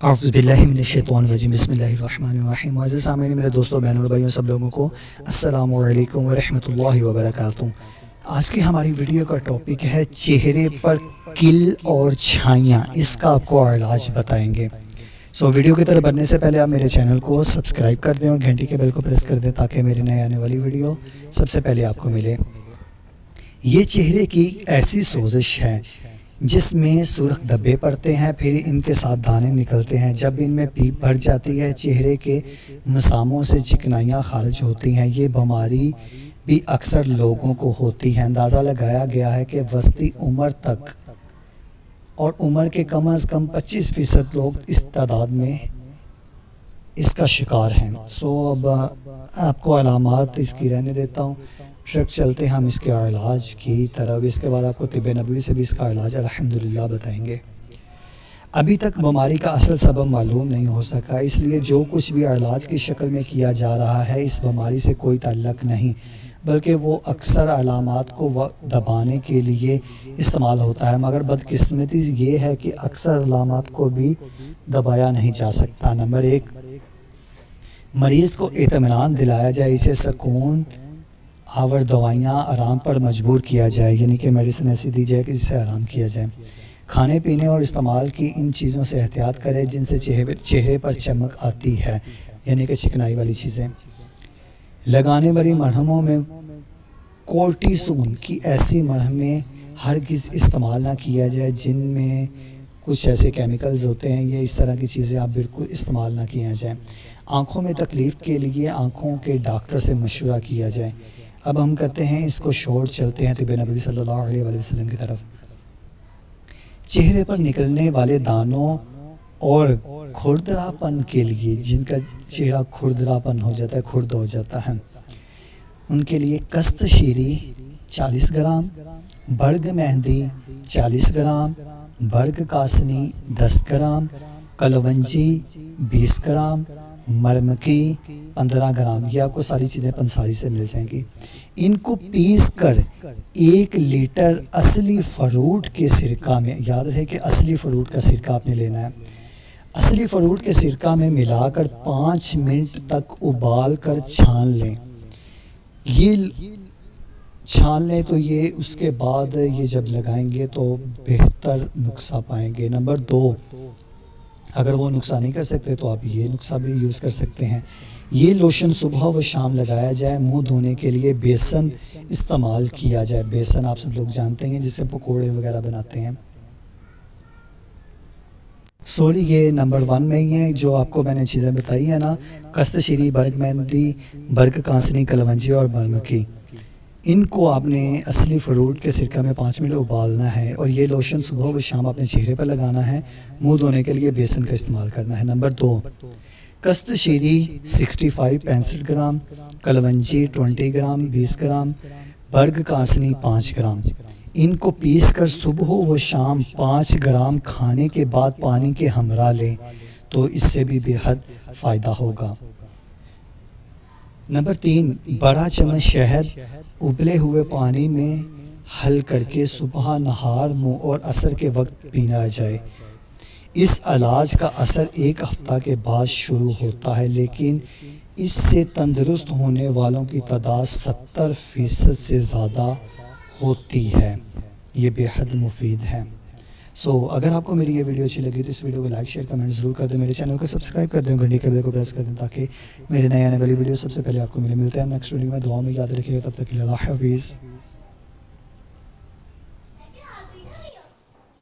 औज़ुबिल्लाहिमिनश्शैतानिर्रजीम बिस्मिल्लाहिर्रहमानिर्रहीम। मुअज़्ज़िज़ सामीन, मेरे दोस्तों, बहनों और भाइयों, सब लोगों को अस्सलामु अलैकुम वरहमतुल्लाहि वबरकातुहू। आज की हमारी वीडियो का टॉपिक है चेहरे पर किल और छाइयाँ, इसका आपको इलाज बताएंगे। वीडियो की तरफ बढ़ने से पहले आप मेरे चैनल को सब्सक्राइब कर दें और घंटी के बेल को प्रेस कर दें ताकि मेरी नई आने वाली वीडियो सबसे पहले आपको मिले। ये चेहरे की ऐसी सोजिश है जिसमें सुर्ख धब्बे पड़ते हैं, फिर इनके साथ दाने निकलते हैं। जब इनमें पीप भर जाती है, चेहरे के मसामों से चिकनाइयाँ खारिज होती हैं। ये बीमारी भी अक्सर लोगों को होती है। अंदाज़ा लगाया गया है कि वस्ती उम्र तक और उम्र के कम अज़ कम 25% लोग इस तादाद में इसका शिकार हैं। अब आपको अलामात इसकी रहने देता हूँ, फिर चलते हम इसके इलाज की तरफ। इसके बाद आपको तिब्बे नबवी से भी इसका इलाज अल्हम्दुलिल्लाह बताएंगे। अभी तक बीमारी का असल सबब मालूम नहीं हो सका, इसलिए जो कुछ भी इलाज की शक्ल में किया जा रहा है इस बीमारी से कोई ताल्लुक़ नहीं, बल्कि वो अक्सर अलामात को दबाने के लिए इस्तेमाल होता है। मगर बदकिस्मती ये है कि अक्सर अलामात को भी दबाया नहीं जा सकता। नंबर 1, मरीज़ को इत्मीनान दिलाया जाए, इसे सुकून आवर दवाइयाँ आराम पर मजबूर किया जाए, यानी कि मेडिसिन ऐसी दी जाए कि जिससे आराम किया जाए। खाने पीने और इस्तेमाल की इन चीज़ों से एहतियात करें जिनसे चेहरे पर चमक आती है, यानी कि चिकनाई वाली चीज़ें। लगाने वाली मरहमों में कोर्टिसोन की ऐसी मरहमें हरगिज़ इस्तेमाल ना किया जाए जिनमें कुछ ऐसे केमिकल्स होते हैं। ये इस तरह की चीज़ें आप बिल्कुल इस्तेमाल ना किया जाए। आँखों में तकलीफ़ के लिए आँखों के डॉक्टर से मशवरा किया जाए। अब हम करते हैं इसको शॉर्ट, चलते हैं तिब्बे नबवी सल्लल्लाहु अलैहि वसल्लम की तरफ। चेहरे पर निकलने वाले दानों और खुरदरापन के लिए, जिनका चेहरा खुरदरापन हो जाता है, खुर्द हो जाता है, उनके लिए कस्तशीरी 40 ग्राम, बर्ग मेहंदी 40 ग्राम, बर्ग कासनी 10 ग्राम, कलवंजी 20 ग्राम, मरमकी 15 ग्राम। ये आपको सारी चीज़ें पंसारी से मिल जाएंगी। इनको पीस कर 1 लीटर असली फ्रूट के सिरका में, याद रहे कि असली फ्रूट का सिरका आपने लेना है, असली फ्रूट के सिरका में मिलाकर 5 मिनट तक उबाल कर छान लें। ये छान लें तो ये उसके बाद ये जब लगाएंगे तो बेहतर नुस्खा पाएंगे। नंबर 2, अगर वो नुस्खा नहीं कर सकते तो आप ये नुस्खा भी यूज़ कर सकते हैं। ये लोशन सुबह व शाम लगाया जाए। मुंह धोने के लिए बेसन इस्तेमाल किया जाए। बेसन आप सब लोग जानते हैं जिससे पकोड़े वगैरह बनाते हैं। ये नंबर 1 में ही है जो आपको मैंने चीज़ें बताई है ना, कस्तशीरी, बर्ग मेहंदी, बर्ग कासनी, कलवंजी और मरमकी। इनको आपने असली फ्रूट के सिरका में 5 मिनट उबालना है और ये लोशन सुबह व शाम अपने चेहरे पर लगाना है। मुंह धोने के लिए बेसन का इस्तेमाल करना है। नंबर 2, कस्तशीरी 65 ग्राम, कलवंजी 20 ग्राम 20 ग्राम, बर्ग कासनी 5 ग्राम। इनको पीस कर सुबह व शाम 5 ग्राम खाने के बाद पानी के हमरा लें तो इससे भी बेहद फ़ायदा होगा। नंबर 3, बड़ा चम्मच शहद उबले हुए पानी में हल करके सुबह, नहार, मुँह और असर के वक्त पीना जाए। इस इलाज का असर 1 हफ्ता के बाद शुरू होता है, लेकिन इससे तंदुरुस्त होने वालों की तादाद 70% से ज़्यादा होती है। ये बेहद मुफीद है। अगर आपको मेरी ये वीडियो अच्छी लगी तो इस वीडियो को लाइक, शेयर, कमेंट ज़रूर कर दें। मेरे चैनल को सब्सक्राइब कर दें, घंटी के बेल को प्रेस कर दें ताकि मेरी नई आने वाली वीडियो सबसे पहले आपको मिलते हैं नेक्स्ट वीडियो में। दुआ में याद रखिएगा। तब तक के लिए अल्लाह हाफ़िज़।